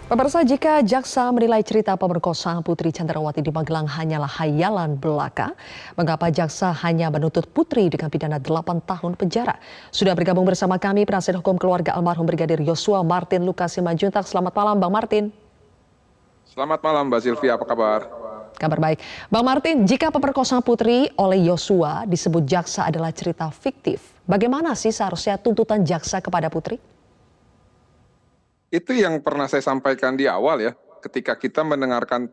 Pemirsa, jika jaksa menilai cerita pemerkosaan Putri Chandrawati di Magelang hanyalah hayalan belaka, mengapa jaksa hanya menuntut Putri dengan pidana 8 tahun penjara? Sudah bergabung bersama kami penasihat hukum keluarga almarhum Brigadir Yosua Martin Lucas Simanjuntak. Selamat malam, Bang Martin. Selamat malam, Mbak Sylvia. Apa kabar? Kabar baik. Bang Martin, jika pemerkosaan Putri oleh Yosua disebut jaksa adalah cerita fiktif, bagaimana sih seharusnya tuntutan jaksa kepada Putri? Itu yang pernah saya sampaikan di awal ya, ketika kita mendengarkan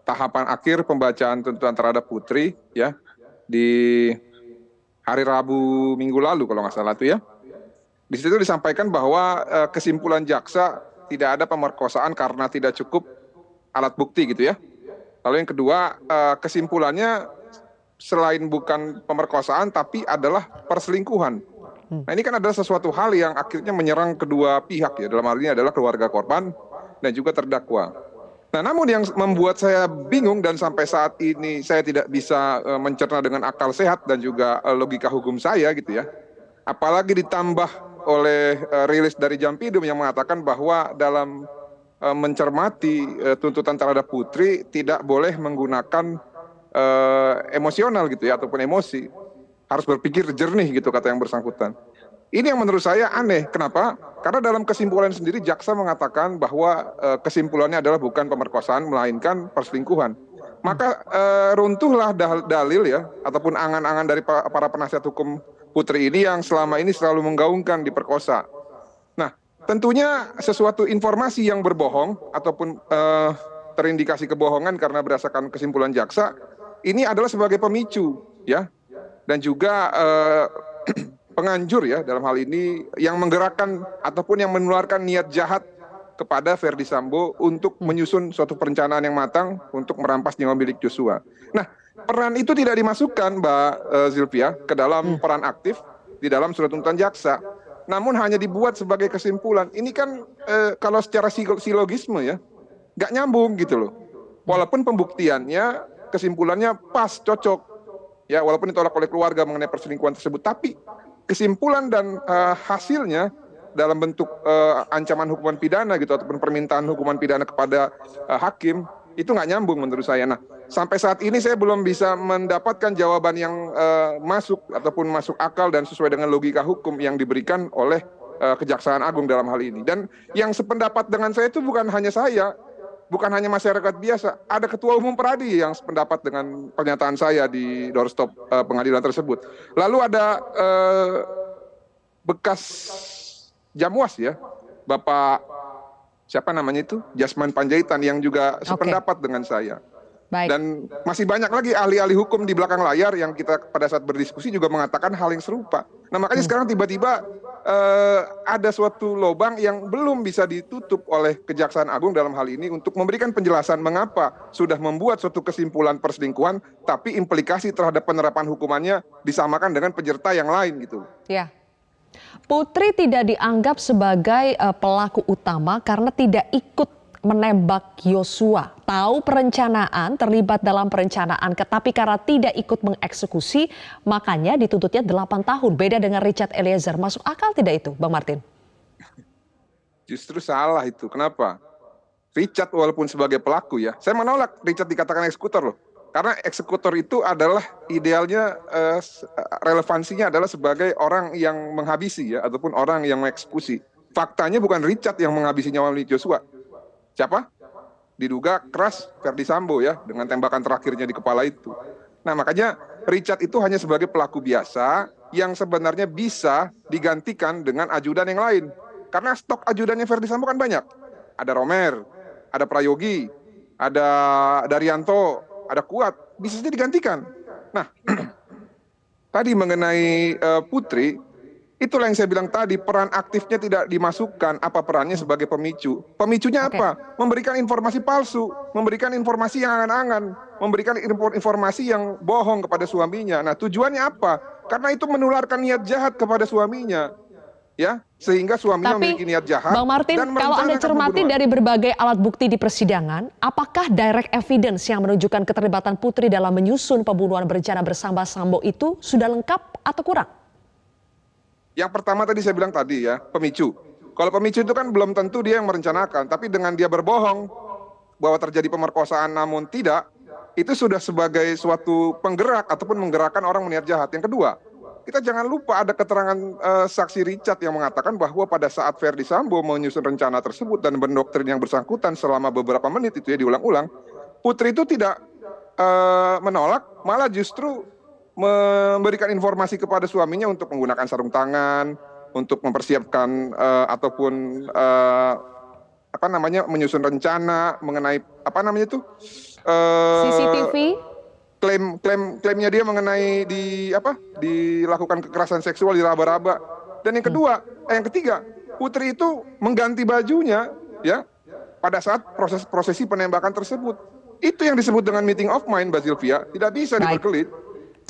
tahapan akhir pembacaan tuntutan terhadap Putri ya di hari Rabu minggu lalu kalau nggak salah itu ya. Di situ disampaikan bahwa kesimpulan jaksa tidak ada pemerkosaan karena tidak cukup alat bukti gitu ya. Lalu yang kedua, kesimpulannya selain bukan pemerkosaan tapi adalah perselingkuhan. Nah ini kan adalah sesuatu hal yang akhirnya menyerang kedua pihak ya, dalam hal ini adalah keluarga korban dan juga terdakwa. Nah namun yang membuat saya bingung dan sampai saat ini saya tidak bisa mencerna dengan akal sehat dan juga logika hukum saya gitu ya. Apalagi ditambah oleh rilis dari Jampidum yang mengatakan bahwa dalam mencermati tuntutan terhadap Putri tidak boleh menggunakan emosional gitu ya ataupun emosi. Harus berpikir jernih gitu kata yang bersangkutan. Ini yang menurut saya aneh. Kenapa? Karena dalam kesimpulan sendiri jaksa mengatakan bahwa kesimpulannya adalah bukan pemerkosaan melainkan perselingkuhan. Maka runtuhlah dalil ya ataupun angan-angan dari para penasihat hukum Putri ini yang selama ini selalu menggaungkan diperkosa. Nah, tentunya sesuatu informasi yang berbohong ataupun terindikasi kebohongan karena berdasarkan kesimpulan jaksa ini adalah sebagai pemicu ya. Dan juga penganjur ya dalam hal ini yang menggerakkan ataupun yang menularkan niat jahat kepada Verdi Sambo untuk menyusun suatu perencanaan yang matang untuk merampas nyawa milik Joshua. Nah, peran itu tidak dimasukkan Mbak Sylvia ke dalam peran aktif di dalam surat tuntutan jaksa. Namun hanya dibuat sebagai kesimpulan. Ini kan kalau secara silogisme ya nggak nyambung gitu loh. Walaupun pembuktiannya kesimpulannya pas, cocok. Ya, walaupun ditolak oleh keluarga mengenai perselingkuhan tersebut, tapi kesimpulan dan hasilnya dalam bentuk ancaman hukuman pidana gitu ataupun permintaan hukuman pidana kepada hakim itu nggak nyambung menurut saya. Nah, sampai saat ini saya belum bisa mendapatkan jawaban yang masuk ataupun masuk akal dan sesuai dengan logika hukum yang diberikan oleh Kejaksaan Agung dalam hal ini. Dan yang sependapat dengan saya itu bukan hanya saya. Bukan hanya masyarakat biasa, ada Ketua Umum Peradi yang sependapat dengan pernyataan saya di doorstop pengadilan tersebut. Lalu ada bekas Jamwas ya, Bapak siapa namanya itu, Jasman Panjaitan yang juga sependapat dengan saya. Baik. Dan masih banyak lagi ahli-ahli hukum di belakang layar yang kita pada saat berdiskusi juga mengatakan hal yang serupa. Nah makanya sekarang tiba-tiba ada suatu lubang yang belum bisa ditutup oleh Kejaksaan Agung dalam hal ini untuk memberikan penjelasan mengapa sudah membuat suatu kesimpulan perselingkuhan tapi implikasi terhadap penerapan hukumannya disamakan dengan penyerta yang lain gitu. Ya. Putri tidak dianggap sebagai pelaku utama karena tidak ikut menembak Yosua. Tahu perencanaan, terlibat dalam perencanaan, tetapi karena tidak ikut mengeksekusi, makanya dituntutnya 8 tahun. Beda dengan Richard Eliezer. Masuk akal tidak itu, Bang Martin? Justru salah itu. Kenapa? Richard walaupun sebagai pelaku ya, saya menolak Richard dikatakan eksekutor loh. Karena eksekutor itu adalah idealnya relevansinya adalah sebagai orang yang menghabisi ya, ataupun orang yang mengeksekusi. Faktanya bukan Richard yang menghabisi nyawa milik Joshua. Siapa? Diduga keras Verdi Sambo ya dengan tembakan terakhirnya di kepala itu. Nah makanya Richard itu hanya sebagai pelaku biasa yang sebenarnya bisa digantikan dengan ajudan yang lain. Karena stok ajudannya Verdi Sambo kan banyak. Ada Romer, ada Prayogi, ada Daryanto, ada Kuat. Bisa saja digantikan. Nah tadi mengenai Putri, itulah yang saya bilang tadi, peran aktifnya tidak dimasukkan. Apa perannya sebagai pemicu? Pemicunya apa? Memberikan informasi palsu, memberikan informasi yang angan-angan, memberikan informasi yang bohong kepada suaminya. Nah tujuannya apa? Karena itu menularkan niat jahat kepada suaminya. Ya, sehingga suaminya memiliki niat jahat. Bang Martin, kalau Anda cermati dari berbagai alat bukti di persidangan, apakah direct evidence yang menunjukkan keterlibatan Putri dalam menyusun pembunuhan berencana bersama Sambo itu sudah lengkap atau kurang? Yang pertama tadi saya bilang tadi ya, pemicu. Kalau pemicu itu kan belum tentu dia yang merencanakan, tapi dengan dia berbohong bahwa terjadi pemerkosaan namun tidak, itu sudah sebagai suatu penggerak ataupun menggerakkan orang berniat jahat. Yang kedua, kita jangan lupa ada keterangan saksi Richard yang mengatakan bahwa pada saat Verdi Sambo menyusun rencana tersebut dan mendoktrin yang bersangkutan selama beberapa menit itu ya diulang-ulang, Putri itu tidak menolak, malah justru memberikan informasi kepada suaminya untuk menggunakan sarung tangan, untuk mempersiapkan ataupun menyusun rencana mengenai CCTV? klaimnya dia mengenai dilakukan kekerasan seksual di raba-raba. Dan yang kedua, yang ketiga, Putri itu mengganti bajunya ya pada saat prosesi penembakan tersebut. Itu yang disebut dengan meeting of mind, Mbak Sylvia, tidak bisa diperkelit.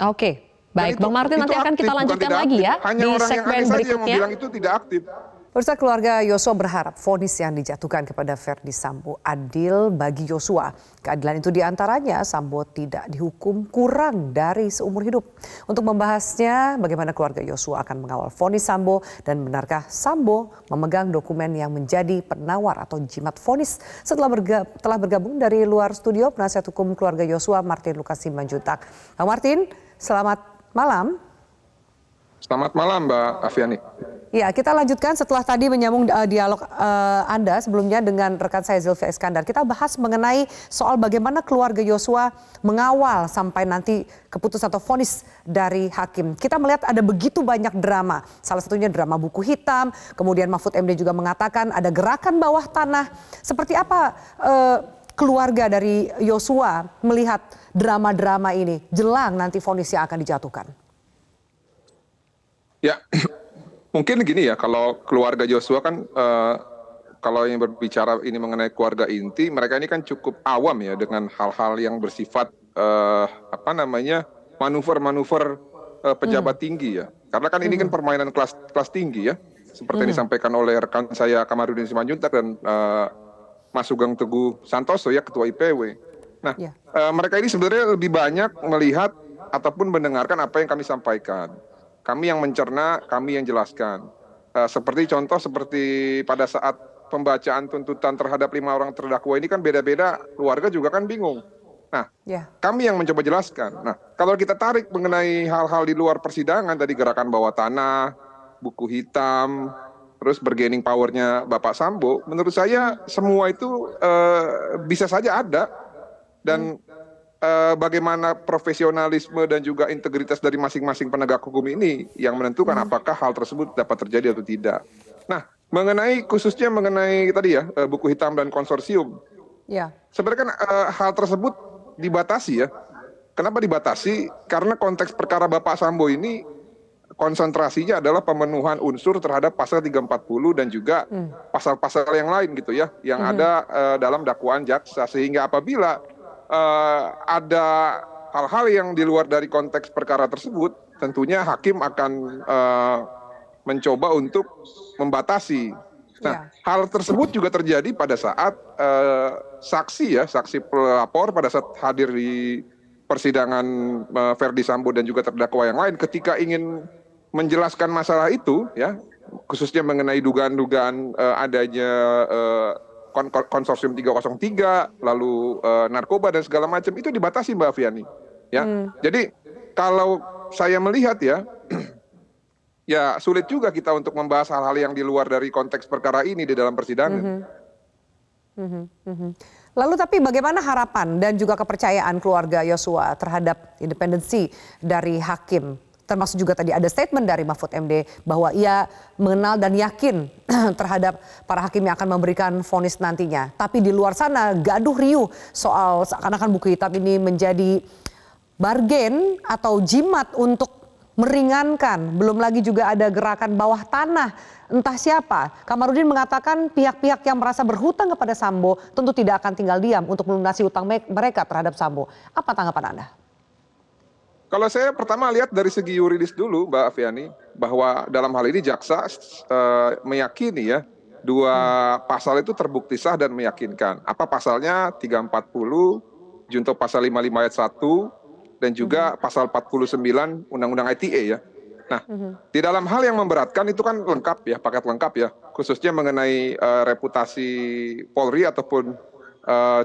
Oke, baik, Bang Martin, nanti akan kita lanjutkan lagi ya di segmen berikutnya. Yang bilang itu tidak aktif. Pemirsa, keluarga Yosua berharap vonis yang dijatuhkan kepada Verdi Sambo adil bagi Yosua. Keadilan itu diantaranya Sambo tidak dihukum kurang dari seumur hidup. Untuk membahasnya, bagaimana keluarga Yosua akan mengawal vonis Sambo dan benarkah Sambo memegang dokumen yang menjadi penawar atau jimat vonis. Telah bergabung dari luar studio penasihat hukum keluarga Yosua, Martin Lukasi Manjuntak. Bang Martin, selamat malam. Selamat malam, Mbak Afiani. Ya, kita lanjutkan setelah tadi menyambung dialog Anda sebelumnya dengan rekan saya Zilvia Iskandar. Kita bahas mengenai soal bagaimana keluarga Yosua mengawal sampai nanti keputusan atau vonis dari hakim. Kita melihat ada begitu banyak drama. Salah satunya drama buku hitam. Kemudian Mahfud MD juga mengatakan ada gerakan bawah tanah. Seperti apa keluarga dari Yosua melihat drama-drama ini jelang nanti vonis yang akan dijatuhkan? Ya, mungkin gini ya, kalau keluarga Yosua kan, kalau yang berbicara ini mengenai keluarga inti, mereka ini kan cukup awam ya dengan hal-hal yang bersifat manuver-manuver pejabat tinggi ya. Karena kan ini kan permainan kelas tinggi ya, seperti yang disampaikan oleh rekan saya Kamarudin Simanjuntak dan Mas Sugeng Teguh Santoso ya, Ketua IPW. Nah, mereka ini sebenarnya lebih banyak melihat ataupun mendengarkan apa yang kami sampaikan. Kami yang mencerna, kami yang jelaskan. Seperti pada saat pembacaan tuntutan terhadap 5 orang terdakwa ini kan beda-beda, keluarga juga kan bingung. Nah, kami yang mencoba jelaskan. Nah, kalau kita tarik mengenai hal-hal di luar persidangan, tadi gerakan bawah tanah, buku hitam, terus bargaining powernya Bapak Sambo, menurut saya semua itu bisa saja ada. Dan bagaimana profesionalisme dan juga integritas dari masing-masing penegak hukum ini yang menentukan apakah hal tersebut dapat terjadi atau tidak. Nah, khususnya mengenai tadi ya buku hitam dan konsorsium. Sebenarnya kan hal tersebut dibatasi ya. Kenapa dibatasi? Karena konteks perkara Bapak Sambo ini konsentrasinya adalah pemenuhan unsur terhadap pasal 340 dan juga pasal-pasal yang lain gitu ya, yang ada dalam dakwaan jaksa, sehingga apabila ada hal-hal yang di luar dari konteks perkara tersebut, tentunya hakim akan mencoba untuk membatasi. Nah, hal tersebut juga terjadi pada saat saksi pelapor pada saat hadir di persidangan Verdi Sambo dan juga terdakwa yang lain, ketika ingin menjelaskan masalah itu, ya, khususnya mengenai dugaan-dugaan adanya konsorsium 303, lalu narkoba dan segala macam, itu dibatasi, Mbak Afiani. Ya, jadi kalau saya melihat ya, ya sulit juga kita untuk membahas hal-hal yang di luar dari konteks perkara ini di dalam persidangan. Lalu tapi bagaimana harapan dan juga kepercayaan keluarga Yosua terhadap independensi dari hakim? Termasuk juga tadi ada statement dari Mahfud MD bahwa ia mengenal dan yakin terhadap para hakim yang akan memberikan vonis nantinya. Tapi di luar sana gaduh riuh soal seakan-akan buku hitam ini menjadi bargain atau jimat untuk meringankan. Belum lagi juga ada gerakan bawah tanah. Entah siapa. Kamarudin mengatakan pihak-pihak yang merasa berhutang kepada Sambo tentu tidak akan tinggal diam untuk melunasi hutang mereka terhadap Sambo. Apa tanggapan Anda? Kalau saya pertama lihat dari segi yuridis dulu, Mbak Afiani, bahwa dalam hal ini jaksa meyakini ya, dua pasal itu terbukti sah dan meyakinkan. Apa pasalnya? 340, junto pasal 55 ayat 1, dan juga pasal 49 Undang-Undang ITE ya. Nah, di dalam hal yang memberatkan itu kan lengkap ya, paket lengkap ya. khususnya mengenai reputasi Polri ataupun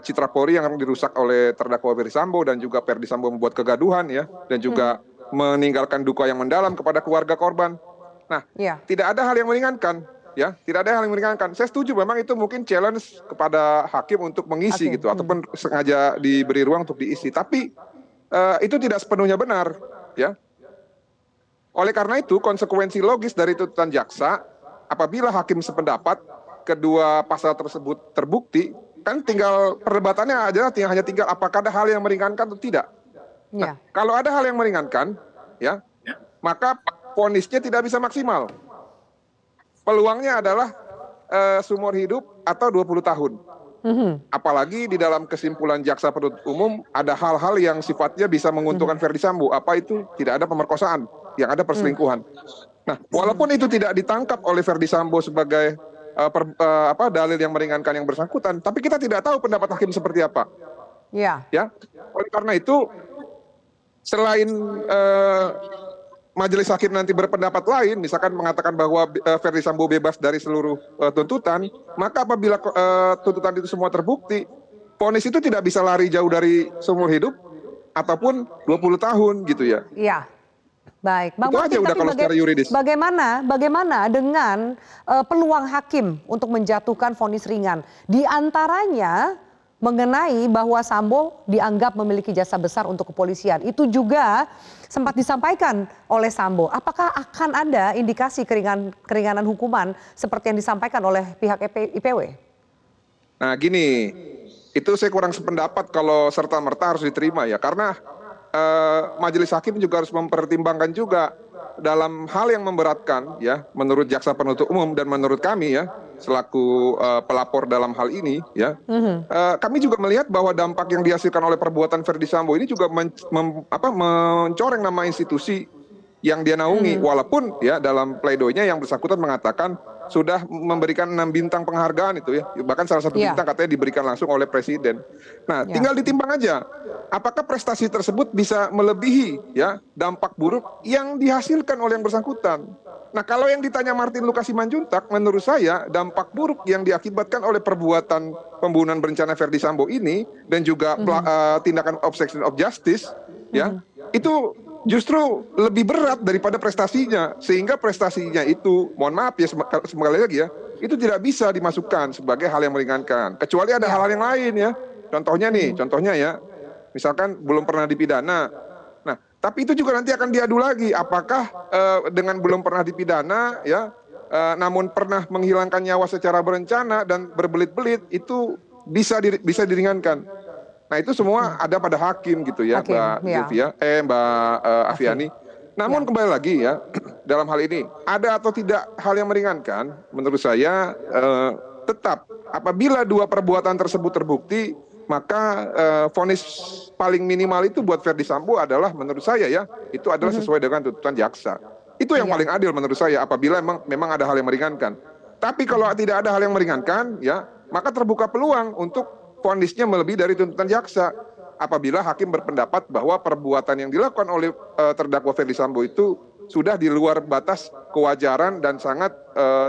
citra Polri yang dirusak oleh terdakwa Ferdi Sambo dan juga Ferdi Sambo membuat kegaduhan ya, dan juga meninggalkan duka yang mendalam kepada keluarga korban. Nah, tidak ada hal yang meringankan. Ya, tidak ada hal yang meringankan. Saya setuju memang itu mungkin challenge kepada hakim untuk mengisi gitu, ataupun sengaja diberi ruang untuk diisi. Tapi itu tidak sepenuhnya benar, ya. Oleh karena itu konsekuensi logis dari tuntutan jaksa, apabila hakim sependapat kedua pasal tersebut terbukti, kan tinggal perdebatannya adalah hanya tinggal apakah ada hal yang meringankan atau tidak. Nah, kalau ada hal yang meringankan, ya, maka vonisnya tidak bisa maksimal. Peluangnya adalah seumur hidup atau 20 tahun. Apalagi di dalam kesimpulan jaksa penuntut umum ada hal-hal yang sifatnya bisa menguntungkan Ferdi Sambo. Apa itu? Tidak ada pemerkosaan, yang ada perselingkuhan. Nah, walaupun itu tidak ditangkap oleh Ferdi Sambo sebagai dalil yang meringankan yang bersangkutan, tapi kita tidak tahu pendapat hakim seperti apa. Ya, oleh karena itu selain majelis hakim nanti berpendapat lain, misalkan mengatakan bahwa Ferdi Sambo bebas dari seluruh tuntutan, maka apabila tuntutan itu semua terbukti, vonis itu tidak bisa lari jauh dari seumur hidup ataupun 20 tahun gitu ya. Iya. Baik, Bang Itu aja udah kalau secara yuridis. Bagaimana dengan peluang hakim untuk menjatuhkan vonis ringan? Di antaranya mengenai bahwa Sambo dianggap memiliki jasa besar untuk kepolisian. Itu juga sempat disampaikan oleh Sambo. Apakah akan ada indikasi keringanan hukuman seperti yang disampaikan oleh pihak IPW? Nah gini, itu saya kurang sependapat kalau serta-merta harus diterima ya. Karena majelis hakim juga harus mempertimbangkan juga dalam hal yang memberatkan ya, menurut jaksa penuntut umum dan menurut kami ya selaku pelapor dalam hal ini ya, kami juga melihat bahwa dampak yang dihasilkan oleh perbuatan Ferdi Sambo ini juga mencoreng nama institusi yang dia naungi, walaupun ya dalam pleidoinya yang bersangkutan mengatakan sudah memberikan 6 bintang penghargaan itu ya, bahkan salah satu bintang katanya diberikan langsung oleh presiden. Nah, tinggal ditimbang aja apakah prestasi tersebut bisa melebihi ya dampak buruk yang dihasilkan oleh yang bersangkutan. Nah, kalau yang ditanya Martin Lukas Simanjuntak, menurut saya dampak buruk yang diakibatkan oleh perbuatan pembunuhan berencana Ferdi Sambo ini dan juga tindakan obstruction of justice ya, itu justru lebih berat daripada prestasinya, sehingga prestasinya itu, mohon maaf ya sekali lagi ya, itu tidak bisa dimasukkan sebagai hal yang meringankan, kecuali ada hal-hal yang lain ya. Contohnya ya, misalkan belum pernah dipidana. Nah, tapi itu juga nanti akan diadu lagi, apakah dengan belum pernah dipidana ya, namun pernah menghilangkan nyawa secara berencana dan berbelit-belit itu bisa diringankan. Nah, itu semua ada pada hakim gitu ya, Mbak Afiani. Namun kembali lagi ya, dalam hal ini ada atau tidak hal yang meringankan, menurut saya tetap apabila dua perbuatan tersebut terbukti, maka vonis paling minimal itu buat Ferdi Sambo adalah menurut saya ya, itu adalah sesuai dengan tuntutan jaksa. Itu yang paling adil menurut saya apabila memang ada hal yang meringankan. Tapi kalau tidak ada hal yang meringankan ya, maka terbuka peluang untuk vonisnya melebihi dari tuntutan jaksa apabila hakim berpendapat bahwa perbuatan yang dilakukan oleh terdakwa Ferdi Sambo itu sudah di luar batas kewajaran dan sangat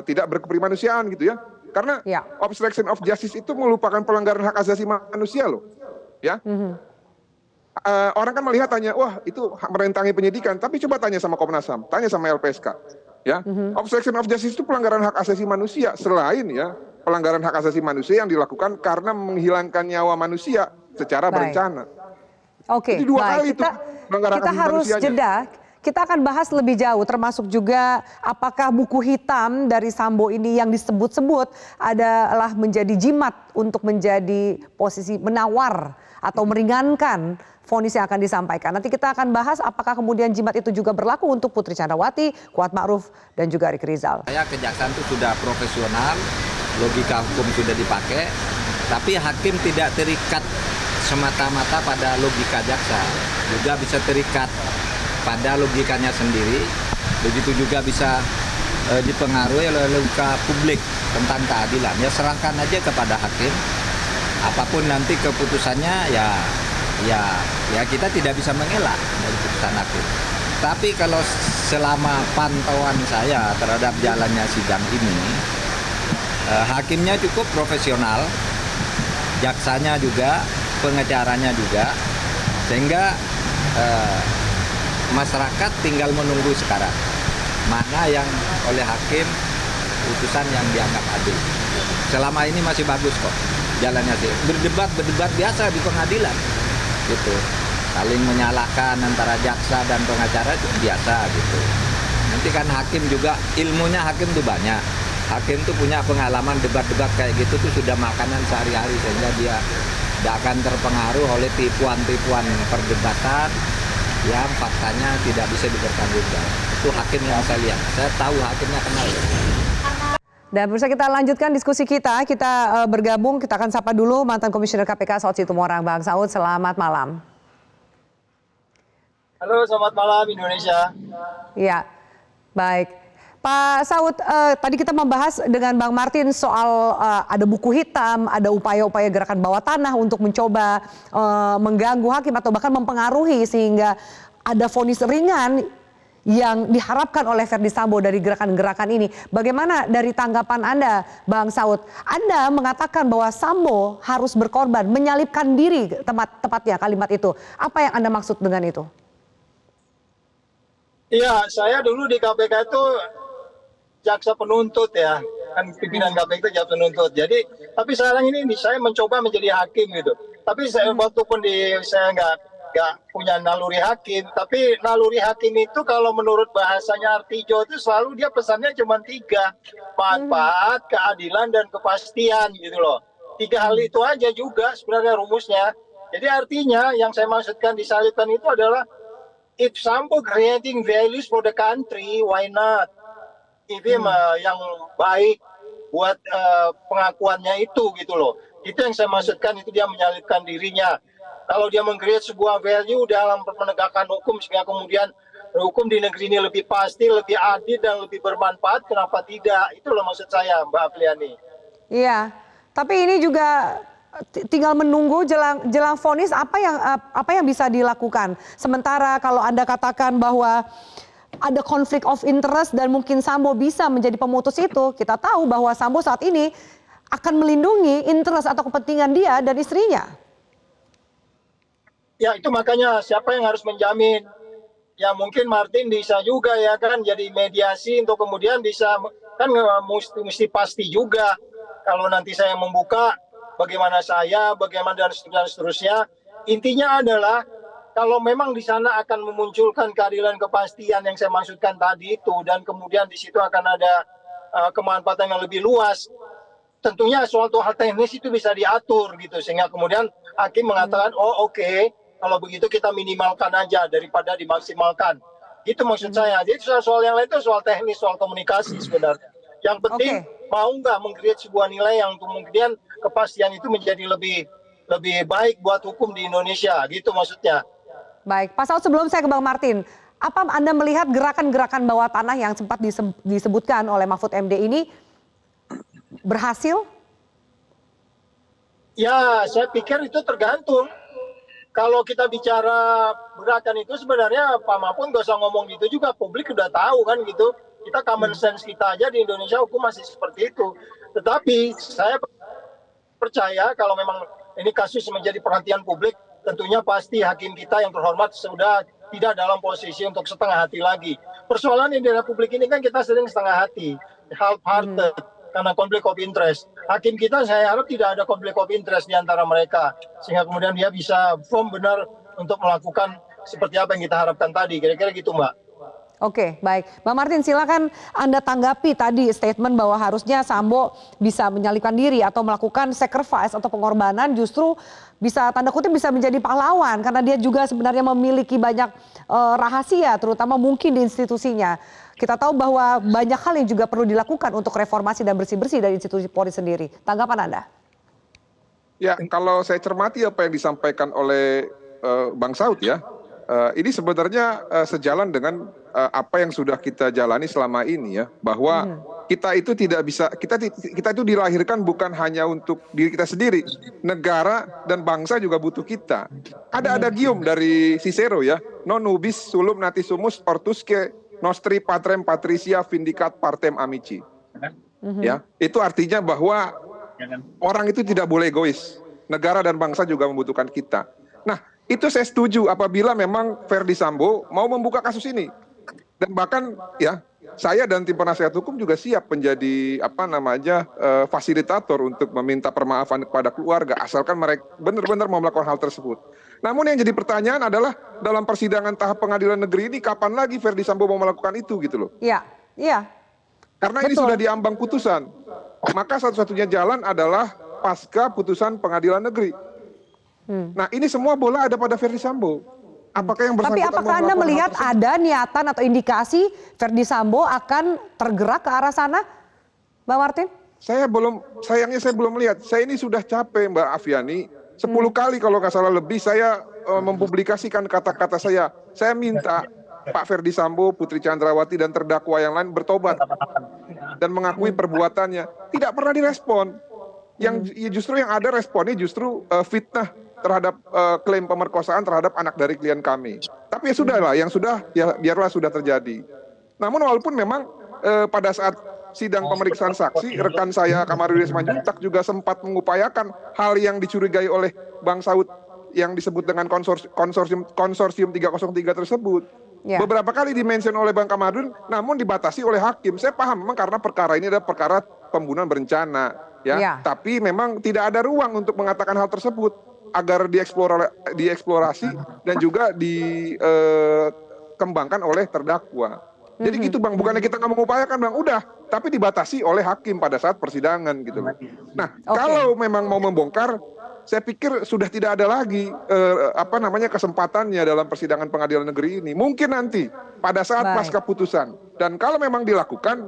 tidak berkemanusiaan gitu ya. Karena obstruction of justice itu merupakan pelanggaran hak asasi manusia loh. Ya. Orang kan melihat tanya, wah itu merintangi penyidikan, tapi coba tanya sama Komnas HAM, tanya sama LPSK. Ya. Obstruction of justice itu pelanggaran hak asasi manusia selain ya pelanggaran hak asasi manusia yang dilakukan karena menghilangkan nyawa manusia secara berencana. Oke, jadi dua kali itu kita harus jeda. Kita akan bahas lebih jauh, termasuk juga apakah buku hitam dari Sambo ini yang disebut-sebut adalah menjadi jimat untuk menjadi posisi menawar atau meringankan vonis yang akan disampaikan. Nanti kita akan bahas apakah kemudian jimat itu juga berlaku untuk Putri Chandrawati, Kuat Ma'ruf, dan juga Ricky Rizal. Saya kejaksaan itu sudah profesional, logika hukum sudah dipakai, tapi hakim tidak terikat semata-mata pada logika jaksa, juga bisa terikat pada logikanya sendiri, begitu juga bisa dipengaruhi oleh logika publik tentang keadilan. Ya serahkan aja kepada hakim, apapun nanti keputusannya ya kita tidak bisa mengelak dari putusan hakim. Tapi kalau selama pantauan saya terhadap jalannya sidang ini, Hakimnya cukup profesional, jaksanya juga, pengacaranya juga, sehingga masyarakat tinggal menunggu sekarang mana yang oleh hakim putusan yang dianggap adil. Selama ini masih bagus kok jalannya sih. Berdebat biasa di pengadilan gitu. Saling menyalahkan antara jaksa dan pengacara itu biasa gitu. Nanti kan hakim juga ilmunya hakim tuh banyak. Hakim tuh punya pengalaman debat-debat kayak gitu tuh sudah makanan sehari-hari, sehingga dia tidak akan terpengaruh oleh tipuan-tipuan perdebatan yang faktanya tidak bisa dipertanggungjawabkan. Itu hakim yang saya lihat. Saya tahu hakimnya kenal. Dan pemirsa, kita lanjutkan diskusi kita. Kita bergabung, kita akan sapa dulu mantan Komisioner KPK Saud Situmorang. Bang Saud, selamat malam. Halo, selamat malam Indonesia. Ya, baik. Pak Saud, tadi kita membahas dengan Bang Martin soal ada buku hitam, ada upaya-upaya gerakan bawah tanah untuk mencoba mengganggu hakim atau bahkan mempengaruhi sehingga ada vonis ringan yang diharapkan oleh Verdi Sambo dari gerakan-gerakan ini. Bagaimana dari tanggapan Anda, Bang Saud? Anda mengatakan bahwa Sambo harus berkorban, menyalipkan diri, tepatnya kalimat itu. Apa yang Anda maksud dengan itu? Iya, saya dulu di KPK itu jaksa penuntut ya, kan pimpinan KPK itu jaksa penuntut. Jadi, tapi sekarang ini saya mencoba menjadi hakim gitu. Tapi saya waktu pun saya nggak punya naluri hakim. Tapi naluri hakim itu kalau menurut bahasanya Artijo itu selalu dia pesannya cuma 3, manfaat, keadilan, dan kepastian gitu loh. 3 hal itu aja juga sebenarnya rumusnya. Jadi artinya yang saya maksudkan disalipkan itu adalah if Sambo creating values for the country, why not? If yang baik buat pengakuannya itu gitu loh. Itu yang saya maksudkan, itu dia menyalipkan dirinya. Kalau dia meng-create sebuah value dalam penegakan hukum sehingga kemudian hukum di negeri ini lebih pasti, lebih adil dan lebih bermanfaat, kenapa tidak? Itu loh maksud saya, Mbak Apriani. Iya, tapi ini juga tinggal menunggu jelang vonis apa yang bisa dilakukan. Sementara kalau Anda katakan bahwa ada konflik of interest dan mungkin Sambo bisa menjadi pemutus itu, kita tahu bahwa Sambo saat ini akan melindungi interest atau kepentingan dia dan istrinya. Ya itu makanya siapa yang harus menjamin? Ya mungkin Martin bisa juga ya kan jadi mediasi untuk kemudian bisa, kan mesti pasti juga kalau nanti saya membuka bagaimana saya, bagaimana dan seterusnya. Intinya adalah kalau memang di sana akan memunculkan keadilan kepastian yang saya maksudkan tadi itu, dan kemudian di situ akan ada kemanfaatan yang lebih luas, tentunya suatu hal teknis itu bisa diatur gitu, sehingga kemudian hakim mengatakan oh oke, kalau begitu kita minimalkan aja daripada dimaksimalkan. Itu maksud saya. Jadi soal yang lain itu soal teknis, soal komunikasi sebenarnya. Yang penting mau nggak meng-create sebuah nilai yang kemudian kepastian itu menjadi lebih baik buat hukum di Indonesia, gitu maksudnya. Baik, Pak Saud, sebelum saya ke Bang Martin, apa Anda melihat gerakan-gerakan bawah tanah yang sempat disebutkan oleh Mahfud MD ini berhasil? Ya, saya pikir itu tergantung. Kalau kita bicara gerakan itu sebenarnya Pak Mahfud nggak usah ngomong gitu juga, publik udah tahu kan gitu. Kita common sense kita aja di Indonesia hukum masih seperti itu. Tetapi saya percaya kalau memang ini kasus menjadi perhatian publik, tentunya pasti hakim kita yang terhormat sudah tidak dalam posisi untuk setengah hati lagi. Persoalan di Republik ini kan kita sering setengah hati, half-hearted, karena konflik of interest. Hakim kita saya harap tidak ada konflik of interest di antara mereka, sehingga kemudian dia bisa firm benar untuk melakukan seperti apa yang kita harapkan tadi. Kira-kira gitu, Mbak. Oke, baik. Bang Martin, silakan Anda tanggapi tadi statement bahwa harusnya Sambo bisa menyalipkan diri atau melakukan sacrifice atau pengorbanan, justru bisa tanda kutip bisa menjadi pahlawan karena dia juga sebenarnya memiliki banyak rahasia, terutama mungkin di institusinya. Kita tahu bahwa banyak hal yang juga perlu dilakukan untuk reformasi dan bersih-bersih dari institusi Polri sendiri. Tanggapan Anda? Ya, kalau saya cermati apa yang disampaikan oleh Bang Saud ya, ini sebenarnya sejalan dengan apa yang sudah kita jalani selama ini ya, bahwa kita itu tidak bisa, kita itu dilahirkan bukan hanya untuk diri kita sendiri, negara dan bangsa juga butuh kita. Ada adagium dari Cicero ya, non nubis sulum nati sumus ortusque nostri patrem patricia vindicat partem amici. Ya, itu artinya bahwa orang itu tidak boleh egois. Negara dan bangsa juga membutuhkan kita. Nah, itu saya setuju apabila memang Verdi Sambo mau membuka kasus ini. Dan bahkan ya, saya dan tim penasehat hukum juga siap menjadi fasilitator untuk meminta permaafan kepada keluarga asalkan mereka benar-benar mau melakukan hal tersebut. Namun yang jadi pertanyaan adalah dalam persidangan tahap pengadilan negeri ini kapan lagi Verdi Sambo mau melakukan itu gitu loh. Iya, iya. Karena ini sudah diambang putusan. Maka satu-satunya jalan adalah pasca putusan pengadilan negeri. Nah, ini semua bola ada pada Verdi Sambo. Apakah yang Tapi bersangkutan apakah mau Anda melakukan melihat hal tersebut? ada niatan atau indikasi Verdi Sambo akan tergerak ke arah sana, Bang Martin? Sayangnya saya belum melihat. Saya ini sudah capek Mbak Afiani. 10 kali kalau nggak salah lebih saya mempublikasikan kata-kata saya. Saya minta Pak Verdi Sambo, Putri Chandrawati dan terdakwa yang lain bertobat dan mengakui perbuatannya. Tidak pernah direspon. Justru yang ada responnya justru fitnah terhadap klaim pemerkosaan terhadap anak dari klien kami. Tapi ya sudahlah, yang sudah ya biarlah sudah terjadi. Namun walaupun memang pada saat sidang pemeriksaan saksi, rekan saya Kamarudin Simanjuntak juga sempat mengupayakan hal yang dicurigai oleh Bang Saud yang disebut dengan konsorsium 303 tersebut. Ya. Beberapa kali dimention oleh Bang Kamarudin, namun dibatasi oleh hakim. Saya paham memang karena perkara ini adalah perkara pembunuhan berencana, ya. Ya. Tapi memang tidak ada ruang untuk mengatakan hal tersebut agar dieksplorasi dan juga dikembangkan oleh terdakwa. Jadi gitu Bang, bukannya kita nggak mengupayakan Bang, udah, tapi dibatasi oleh hakim pada saat persidangan gitu. Nah, kalau memang mau membongkar, saya pikir sudah tidak ada lagi kesempatannya dalam persidangan pengadilan negeri ini. Mungkin nanti pada saat pasca putusan. Dan kalau memang dilakukan,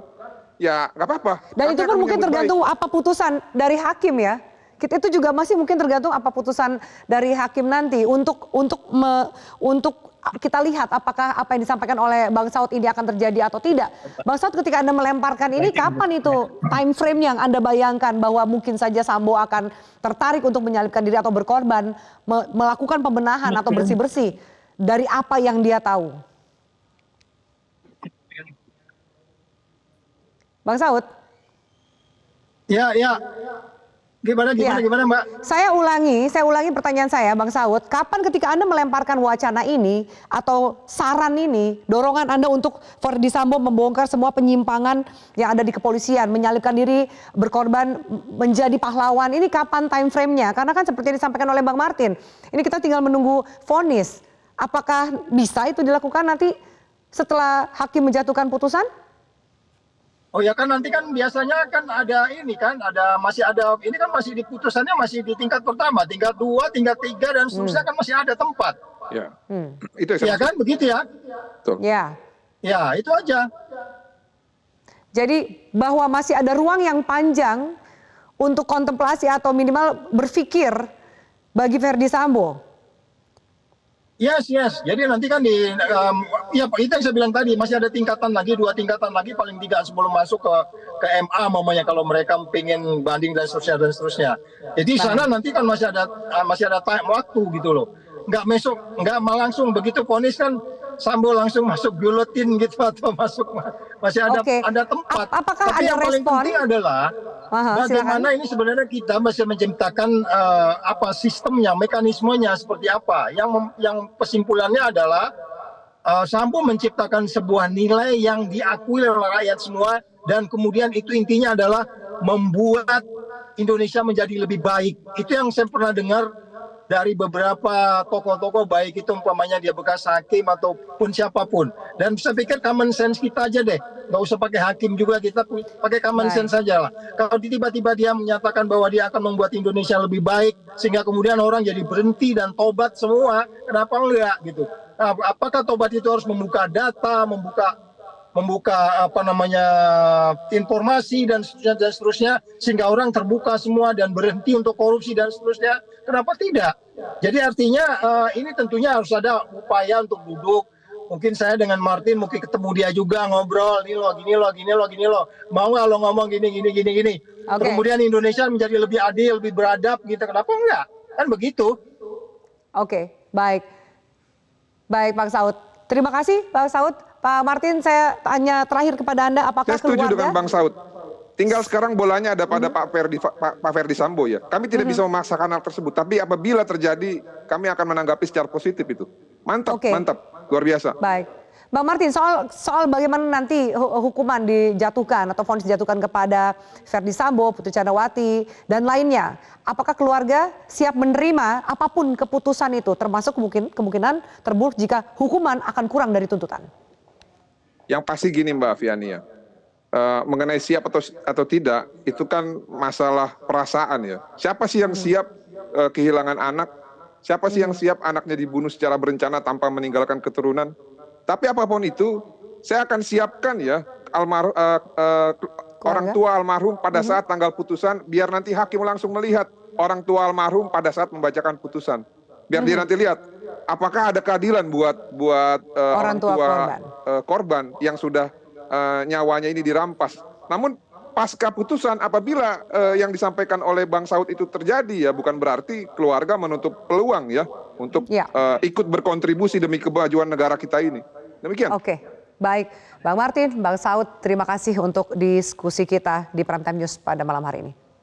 ya nggak apa-apa. Dan itu pun mungkin tergantung apa putusan dari hakim ya. Itu juga masih mungkin tergantung apa putusan dari hakim nanti untuk kita lihat apakah apa yang disampaikan oleh Bang Saud ini akan terjadi atau tidak. Bang Saud, ketika Anda melemparkan ini, kapan itu time frame yang Anda bayangkan bahwa mungkin saja Sambo akan tertarik untuk menyalipkan diri atau berkorban, melakukan pembenahan atau bersih-bersih dari apa yang dia tahu? Bang Saud? Ya. Gimana Mbak? Saya ulangi pertanyaan saya, Bang Saud. Kapan ketika Anda melemparkan wacana ini atau saran ini, dorongan Anda untuk Verdi Sambo membongkar semua penyimpangan yang ada di kepolisian, menyalipkan diri, berkorban, menjadi pahlawan, ini kapan time frame-nya? Karena kan seperti yang disampaikan oleh Bang Martin, ini kita tinggal menunggu vonis. Apakah bisa itu dilakukan nanti setelah hakim menjatuhkan putusan? Oh ya kan nanti kan biasanya kan ada ini kan masih ada ini kan masih di putusannya masih di tingkat pertama, tingkat 2, tingkat 3 dan seterusnya kan masih ada tempat. Ya. Itu ya kan begitu ya? Betul. Ya. Ya, itu aja. Jadi bahwa masih ada ruang yang panjang untuk kontemplasi atau minimal berpikir bagi Verdi Sambo. Yes. Jadi nanti kan ya itu yang saya bilang tadi masih ada tingkatan lagi, 2 tingkatan lagi paling tidak sebelum masuk ke MA mamanya kalau mereka pengen banding dan seterusnya. Jadi sana nanti kan masih ada time waktu gitu loh. Nggak langsung begitu vonis kan Sambo langsung masuk guillotine gitu atau masuk masih ada tempat. Apakah tapi ada yang paling respon? penting adalah bagaimana ini sebenarnya kita masih menciptakan sistemnya, mekanismenya seperti apa. Yang kesimpulannya adalah Sambo menciptakan sebuah nilai yang diakui oleh rakyat semua dan kemudian itu intinya adalah membuat Indonesia menjadi lebih baik. Itu yang saya pernah dengar dari beberapa tokoh-tokoh, baik itu umpamanya dia bekas hakim ataupun siapapun. Dan saya pikir common sense kita aja deh, nggak usah pakai hakim juga, kita pakai common sense saja lah. Kalau tiba-tiba dia menyatakan bahwa dia akan membuat Indonesia lebih baik, sehingga kemudian orang jadi berhenti dan tobat semua, kenapa enggak gitu? Nah, apakah tobat itu harus membuka data, membuka informasi dan seterusnya sehingga orang terbuka semua dan berhenti untuk korupsi dan seterusnya, kenapa tidak? Jadi artinya ini tentunya harus ada upaya untuk duduk, mungkin saya dengan Martin mungkin ketemu dia juga ngobrol, gini loh, mau nggak lo ngomong gini. Okay. Kemudian Indonesia menjadi lebih adil, lebih beradab gitu, kenapa enggak? Kan begitu. Oke, baik Bang Saud, terima kasih Bang Saud. Pak Martin, saya tanya terakhir kepada Anda, apakah saya setuju keluarga? dengan Bang Saud. Tinggal sekarang bolanya ada pada Pak Ferdi Sambo ya. Kami tidak bisa memaksakan hal tersebut, tapi apabila terjadi, kami akan menanggapi secara positif itu. Mantap, Oke. mantap, luar biasa. Baik, Bang Martin, soal bagaimana nanti hukuman dijatuhkan atau vonis dijatuhkan kepada Ferdi Sambo, Putri Candrawati dan lainnya, apakah keluarga siap menerima apapun keputusan itu, termasuk kemungkinan terburuk jika hukuman akan kurang dari tuntutan? Yang pasti gini Mbak Fiani ya, mengenai siap atau tidak itu kan masalah perasaan ya. Siapa sih yang siap kehilangan anak? Siapa sih yang siap anaknya dibunuh secara berencana tanpa meninggalkan keturunan? Tapi apapun itu, saya akan siapkan ya orang tua almarhum pada saat tanggal putusan, biar nanti hakim langsung melihat orang tua almarhum pada saat membacakan putusan. Biar dia nanti lihat apakah ada keadilan buat orang tua korban yang sudah nyawanya ini dirampas. Namun pasca putusan apabila yang disampaikan oleh Bang Saud itu terjadi ya, bukan berarti keluarga menutup peluang ya untuk ikut berkontribusi demi kemajuan negara kita ini. Demikian. Oke, baik. Bang Martin, Bang Saud, terima kasih untuk diskusi kita di Prime Time News pada malam hari ini.